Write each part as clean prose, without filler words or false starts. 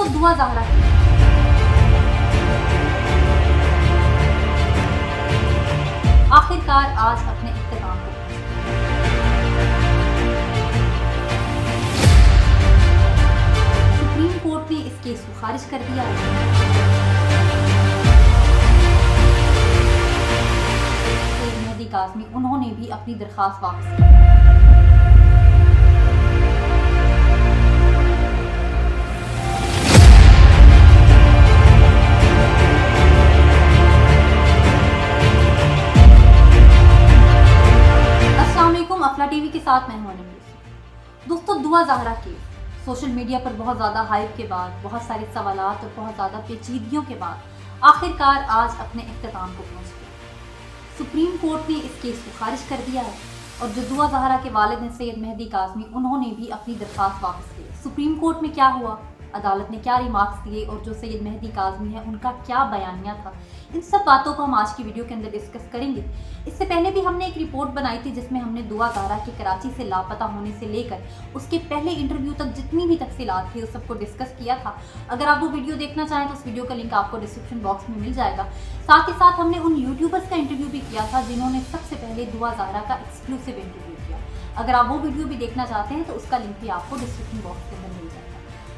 दोस्तों दुआ ज़हरा आखिरकार आज अपने इख्तिताम को सुप्रीम कोर्ट ने इस केस को खारिज कर दिया है। सैयद मेहदी काज़मी उन्होंने भी अपनी दरख्वास्त वापस की। अफला टीवी के साथ मैं हूं अनम। दोस्तों दुआ ज़हरा केस सोशल मीडिया पर बहुत ज़्यादा हाइप के बाद, बहुत सारे सवालात और बहुत ज़्यादा पेचीदगियों के बाद आखिरकार आज अपने इख्तिताम को पहुंच गया। सुप्रीम कोर्ट ने इस केस को खारिज कर दिया है और जो दुआ ज़हरा के वालिद हैं सैयद मेहदी काज़मी, उन्होंने भी अपनी दरख्वास्त वापस ली। सुप्रीम कोर्ट में क्या हुआ, अदालत ने क्या रिमार्क्स दिए और जो सैयद मेहदी काज़मी है उनका क्या बयानिया था, इन सब बातों को हम आज की वीडियो के अंदर डिस्कस करेंगे। इससे पहले भी हमने एक रिपोर्ट बनाई थी जिसमें हमने दुआ ज़हरा के कराची से लापता होने से लेकर उसके पहले इंटरव्यू तक जितनी भी तफसीलात थी उस सबको डिस्कस किया था। अगर आप वो वीडियो देखना चाहें तो उस वीडियो का लिंक आपको डिस्क्रिप्शन बॉक्स में मिल जाएगा। साथ ही साथ हमने उन यूट्यूबर्स का इंटरव्यू भी किया था जिन्होंने सबसे पहले दुआ ज़हरा का एक्सक्लूसिव इंटरव्यू किया। अगर आप वो वीडियो भी देखना चाहते हैं तो उसका लिंक भी आपको डिस्क्रिप्शन बॉक्स के अंदर मिल जाएगा।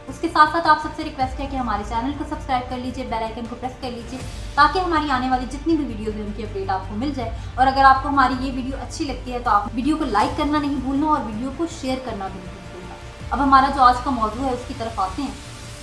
उसके साथ साथ आप सबसे रिक्वेस्ट है कि हमारे चैनल को सब्सक्राइब कर लीजिए, बेल आइकन को प्रेस कर लीजिए ताकि हमारी आने वाली जितनी भी वीडियोस हैं उनकी अपडेट आपको मिल जाए। और अगर आपको हमारी ये वीडियो अच्छी लगती है तो आप वीडियो को लाइक करना नहीं भूलना और वीडियो को शेयर करना भी नहीं भूलना। अब हमारा जो आज का मौजू है उसकी तरफ आते हैं।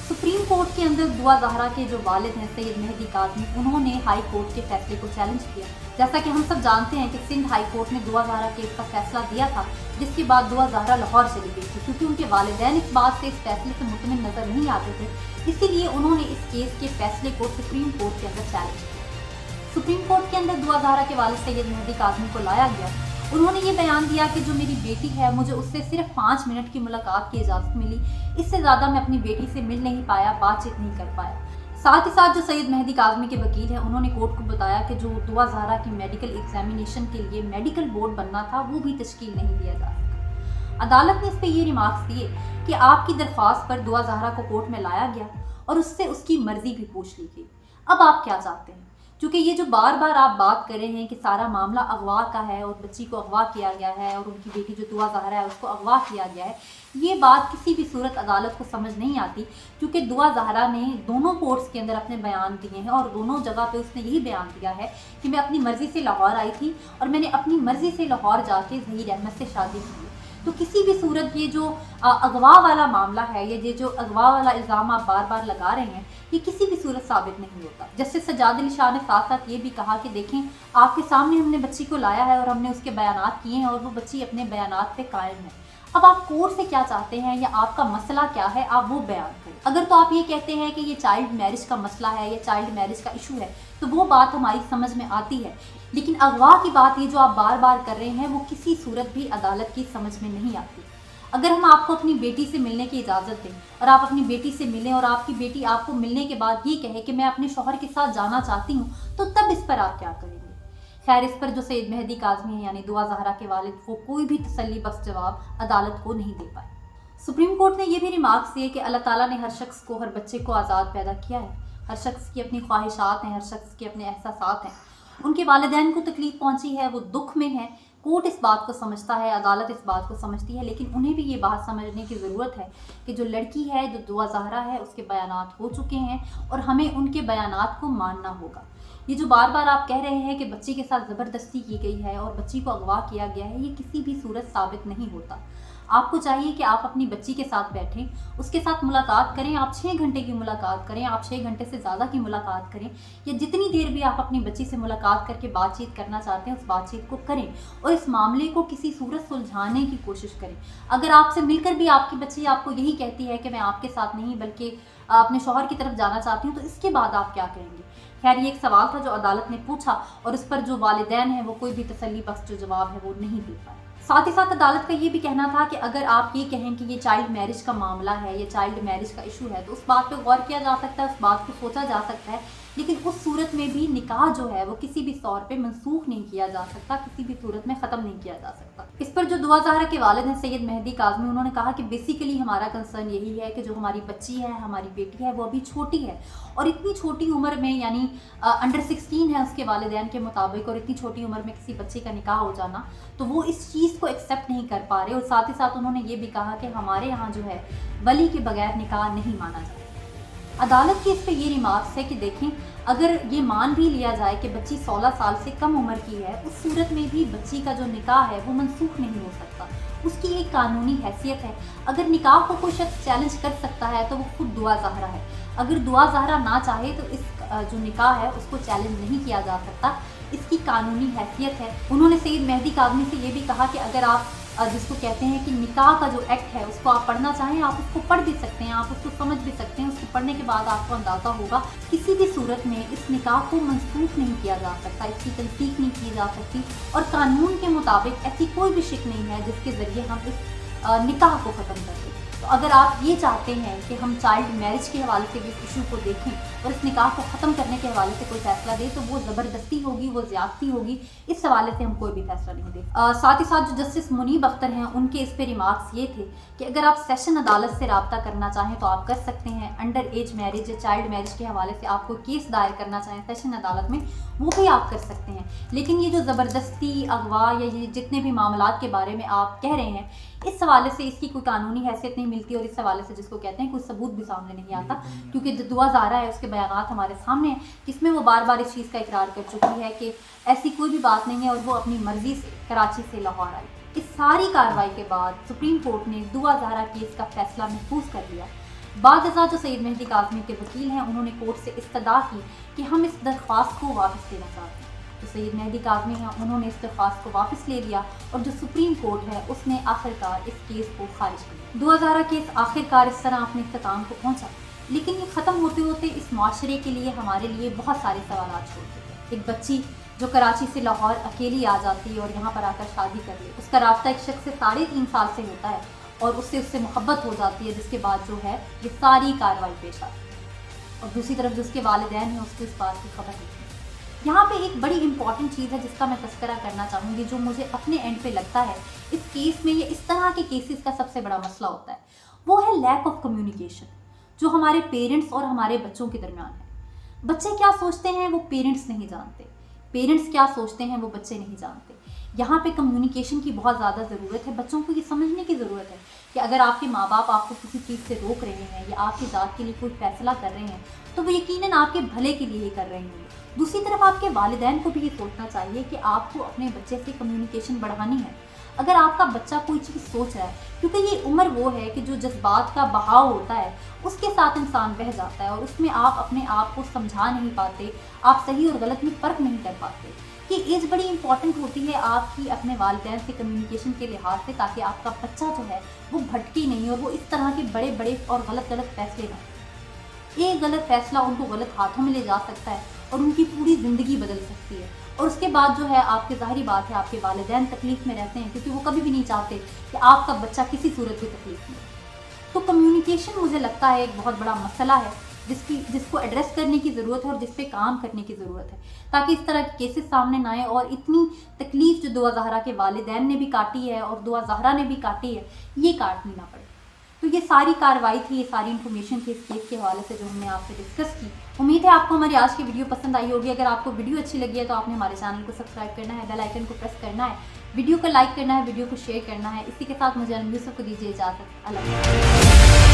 सुप्रीम कोर्ट के अंदर दुआ ज़हरा के जो वालिद हैं सैयद मेहदी काज़मी, उन्होंने हाई कोर्ट के फैसले को चैलेंज किया। जैसा कि हम सब जानते हैं कि सिंध हाई कोर्ट ने दुआ ज़हरा केस का फैसला दिया था, जिसके बाद दुआ ज़हरा लाहौर चली गई थी क्योंकि उनके वालिदैन इस बात से इस फैसले से मुतमिन नज़र नहीं आते थे। इसीलिए उन्होंने इस केस के फैसले को सुप्रीम कोर्ट के अंदर चैलेंज किया। सुप्रीम कोर्ट के अंदर दुआ ज़हरा के वालिद सैयद मेहदी काज़मी को लाया गया। उन्होंने ये बयान दिया कि जो मेरी बेटी है, मुझे उससे सिर्फ 5 मिनट की मुलाकात की इजाज़त मिली, इससे ज़्यादा मैं अपनी बेटी से मिल नहीं पाया, बातचीत नहीं कर पाया। साथ ही साथ जो सैयद मेहदी काज़मी के वकील हैं उन्होंने कोर्ट को बताया कि जो दुआ ज़हरा की मेडिकल एग्जामिनेशन के लिए मेडिकल बोर्ड बनना था वो भी तश्कील नहीं दिया जा सका। अदालत ने इस पर ये रिमार्क्स दिए कि आपकी दरख्वास्त पर दुआ ज़हरा को कोर्ट में लाया गया और उससे उसकी मर्जी भी पूछ ली गई। अब आप क्या चाहते हैं? क्योंकि ये जो बार बार आप बात कर रहे हैं कि सारा मामला अगवा का है और बच्ची को अगवा किया गया है और उनकी बेटी जो दुआ ज़हरा है उसको अगवा किया गया है, ये बात किसी भी सूरत अदालत को समझ नहीं आती। क्योंकि दुआ ज़हरा ने दोनों कोर्ट्स के अंदर अपने बयान दिए हैं और दोनों जगह पे उसने यही बयान दिया है कि मैं अपनी मर्ज़ी से लाहौर आई थी और मैंने अपनी मर्ज़ी से लाहौर जाके ज़हीर अहमद से शादी की। तो किसी भी सूरत ये जो अगवा वाला मामला है, ये जो अगवा वाला इल्ज़ाम आप बार बार लगा रहे हैं, ये किसी भी सूरत साबित नहीं होता। जस्टिस सज्जाद अली शाह ने साथ साथ ये भी कहा कि देखें, आपके सामने हमने बच्ची को लाया है और हमने उसके बयानात किए हैं और वो बच्ची अपने बयानात पे कायम है। अब आप कोर्ट से क्या चाहते हैं या आपका मसला क्या है, आप वो बयान करें। अगर तो आप ये कहते हैं कि ये चाइल्ड मैरिज का मसला है या चाइल्ड मैरिज का इशू है तो वो बात हमारी समझ में आती है, लेकिन अगवा की बात ये जो आप बार बार कर रहे हैं वो किसी सूरत भी अदालत की समझ में नहीं आती। अगर हम आपको अपनी बेटी से मिलने की इजाज़त दें और आप अपनी बेटी से मिलें और आपकी बेटी आपको मिलने के बाद ये कहे कि मैं अपने शौहर के साथ जाना चाहती हूँ, तो तब इस पर आप क्या करेंगे? खैर, इस पर जो सैयद मेहदी काज़मी है यानी दुआ ज़हरा के वालिद, वो कोई भी तसल्ली बख्श जवाब अदालत को नहीं दे पाए। सुप्रीम कोर्ट ने यह भी रिमार्क्स दिए कि अल्लाह ताला ने हर शख्स को, हर बच्चे को आज़ाद पैदा किया है। हर शख्स की अपनी ख्वाहिशात हैं, हर शख्स के अपने एहसासात हैं। उनके वालिदैन को तकलीफ़ पहुंची है, वो दुख में है। कोर्ट इस बात को समझता है, अदालत इस बात को समझती है, लेकिन उन्हें भी ये बात समझने की ज़रूरत है कि जो लड़की है, जो दुआ ज़हरा है, उसके बयानात हो चुके हैं और हमें उनके बयानात को मानना होगा। ये जो बार बार आप कह रहे हैं कि बच्ची के साथ ज़बरदस्ती की गई है और बच्ची को अगवा किया गया है, ये किसी भी सूरत साबित नहीं होता। आपको चाहिए कि आप अपनी बच्ची के साथ बैठें, उसके साथ मुलाकात करें। आप 6 घंटे की मुलाकात करें, आप 6 घंटे से ज़्यादा की मुलाकात करें, या जितनी देर भी आप अपनी बच्ची से मुलाकात करके बातचीत करना चाहते हैं उस बातचीत को करें और इस मामले को किसी सूरत सुलझाने की कोशिश करें। अगर आपसे मिलकर भी आपकी बच्ची आपको यही कहती है कि मैं आपके साथ नहीं बल्कि अपने शौहर की तरफ जाना चाहती हूँ, तो इसके बाद आप क्या करेंगे? खैर, ये एक सवाल था जो अदालत ने पूछा और इस पर जो वालिदैन हैं वो कोई भी तसल्ली बख्श जो जवाब है वो नहीं दे पाए। साथ ही साथ अदालत का ये भी कहना था कि अगर आप ये कहें कि ये चाइल्ड मैरिज का मामला है, ये चाइल्ड मैरिज का इशू है, तो उस बात पे गौर किया जा सकता है, उस बात को सोचा जा सकता है लेकिन उस सूरत में भी निकाह जो है वो किसी भी तौर पे मनसूख नहीं किया जा सकता, किसी भी सूरत में ख़त्म नहीं किया जा सकता। इस पर जो दुआ ज़हरा के वालिद हैं सैयद मेहदी काज़मी, उन्होंने कहा कि बेसिकली हमारा कंसर्न यही है कि जो हमारी बच्ची है, हमारी बेटी है, वो अभी छोटी है और इतनी छोटी उम्र में यानी अंडर 16 है उसके वालिदैन के मुताबिक, और इतनी छोटी उम्र में किसी बच्चे का निकाह हो जाना, तो वो इस चीज़ को एक्सेप्ट नहीं कर पा रहे। और साथ ही साथ उन्होंने ये भी कहा कि हमारे यहाँ जो है वली के बगैर निकाह नहीं माना जाता। अदालत की इस पे ये रिमार्क्स है कि देखें, अगर ये मान भी लिया जाए कि बच्ची 16 साल से कम उम्र की है, उस सूरत में भी बच्ची का जो निकाह है वो मनसूख नहीं हो सकता, उसकी एक कानूनी हैसियत है। अगर निकाह को कोई शख्स चैलेंज कर सकता है तो वो खुद दुआ ज़हरा है। अगर दुआ ज़हरा ना चाहे तो इस जो निकाह है उसको चैलेंज नहीं किया जा सकता, इसकी कानूनी हैसियत है। उन्होंने सैयद मेहदी काज़मी से ये भी कहा कि अगर आप जिसको कहते हैं कि निकाह का जो एक्ट है उसको आप पढ़ना चाहें, आप उसको पढ़ भी सकते हैं, आप उसको समझ भी सकते हैं। उसको पढ़ने के बाद आपको अंदाज़ा होगा किसी भी सूरत में इस निकाह को मनसूख नहीं किया जा सकता, इसकी तनसीख नहीं की जा सकती, और कानून के मुताबिक ऐसी कोई भी शिक नहीं है जिसके ज़रिए हम इस निकाह को ख़त्म कर दें। तो अगर आप ये चाहते हैं कि हम चाइल्ड मैरिज के हवाले से भी इस इशू को देखें और इस निकाह को ख़त्म करने के हवाले से कोई फैसला दे, तो वो ज़बरदस्ती होगी, वो ज़्यादती होगी। इस हवाले से हम कोई भी फैसला नहीं दे। साथ ही साथ जो जस्टिस मुनीब अख्तर हैं, उनके इस पे रिमार्क्स ये थे कि अगर आप सेशन अदालत से रब्ता करना चाहें तो आप कर सकते हैं। अंडर एज मैरिज या चाइल्ड मैरिज के हवाले से आप कोई केस दायर करना चाहें सेशन अदालत में, वो भी आप कर सकते हैं। लेकिन ये जो ज़बरदस्ती, अगवा या ये जितने भी मामलात के बारे में आप कह रहे हैं, इस हवाले से इसकी कोई कानूनी हैसियत नहीं मिलती, और इस हवाले से जिसको कहते हैं कोई सबूत भी सामने नहीं आता, क्योंकि जो दुआ ज़हरा है उसके बयानात हमारे सामने हैं जिसमें वो बार बार इस चीज़ का इकरार कर चुकी है कि ऐसी कोई भी बात नहीं है और वो अपनी मर्ज़ी से कराची से लाहौर आई। इस सारी कार्रवाई के बाद सुप्रीम कोर्ट ने दुआ ज़हरा केस का फैसला महफूज कर लिया। बाद जो सैयद मेहदी काज़मी के वकील हैं, उन्होंने कोर्ट से इस्तदा की कि हम इस दरख्वास्त को वापस लेना चाहते हैं। तो सैयद मेहदी काज़मी हैं, उन्होंने इस दरख्वास्त को वापस ले लिया और जो सुप्रीम कोर्ट है उसने आखिरकार इस केस को खारिज कर दिया। दुआ ज़हरा केस आखिरकार इस तरह अपने इख्तिताम को पहुंचा, लेकिन ये ख़त्म होते होते इस माशरे के लिए, हमारे लिए बहुत सारे सवाल छोड़ देते। एक बच्ची जो कराची से लाहौर अकेली आ जाती है और यहाँ पर आकर शादी कर ले, उसका राब्ता एक शख्स से 3.5 साल से होता है और उससे मोहब्बत हो जाती है, जिसके बाद जो है ये सारी कार्रवाई पेश आती है। और दूसरी तरफ जो उसके वालिदैन हैं उसको इस बात की खबर नहीं है। यहाँ पे एक बड़ी इंपॉर्टेंट चीज़ है जिसका मैं तस्करा करना चाहूँगी, जो मुझे अपने एंड पे लगता है इस केस में या इस तरह के केसेस का सबसे बड़ा मसला होता है, वो है लैक ऑफ कम्युनिकेशन जो हमारे पेरेंट्स और हमारे बच्चों के दरमियान है। बच्चे क्या सोचते हैं वो पेरेंट्स नहीं जानते, पेरेंट्स क्या सोचते हैं वो बच्चे नहीं जानते। यहाँ पे कम्युनिकेशन की बहुत ज़्यादा ज़रूरत है। बच्चों को ये समझने की ज़रूरत है कि अगर आपके माँ बाप आपको किसी चीज़ से रोक रहे हैं या आपकी ज़ात के लिए कोई फ़ैसला कर रहे हैं तो वो यकीनन आपके भले के लिए ही कर रहे हैं। दूसरी तरफ आपके वालिदैन को भी ये सोचना चाहिए कि आपको अपने बच्चे से कम्युनिकेशन बढ़ानी है। अगर आपका बच्चा कोई चीज़ सोच रहा है, क्योंकि ये उम्र वो है कि जो जज्बात का बहाव होता है उसके साथ इंसान बह जाता है और उसमें आप अपने आप को समझा नहीं पाते, आप सही और गलत में फ़र्क नहीं कर पाते। ये एज बड़ी इंपॉर्टेंट होती है आपकी अपने वालिदैन से कम्युनिकेशन के लिहाज से, ताकि आपका बच्चा जो है वो भटके नहीं और वो इस तरह के बड़े बड़े और गलत फैसले ना। एक गलत फैसला उनको गलत हाथों में ले जा सकता है और उनकी पूरी ज़िंदगी बदल सकती है, और उसके बाद जो है आपके ज़ाहिरी बात है आपके वालिदैन तकलीफ़ में रहते हैं, क्योंकि वो कभी भी नहीं चाहते कि आपका बच्चा किसी सूरत की तकलीफ़ में। तो कम्युनिकेशन मुझे लगता है एक बहुत बड़ा मसला है जिसको एड्रेस करने की ज़रूरत है और जिस पे काम करने की ज़रूरत है, ताकि इस तरह के केसेस सामने ना आए और इतनी तकलीफ़ जो दुआ ज़हरा के वालिदैन ने भी काटी है और दुआ ज़हरा ने भी काटी है, ये काटनी ना पड़े। तो ये सारी कार्रवाई थी, ये सारी इन्फॉर्मेशन थी इस केस के हवाले से जो हमने आपसे डिस्कस की। उम्मीद है आपको हमारी आज की वीडियो पसंद आई होगी। अगर आपको वीडियो अच्छी लगी है तो आपने हमारे चैनल को सब्सक्राइब करना है, बेल आइकन को प्रेस करना है, वीडियो को लाइक करना है, वीडियो को शेयर करना है। इसी के साथ मुझे यूसुफ को दीजिए इजाज़त। अल्लाह।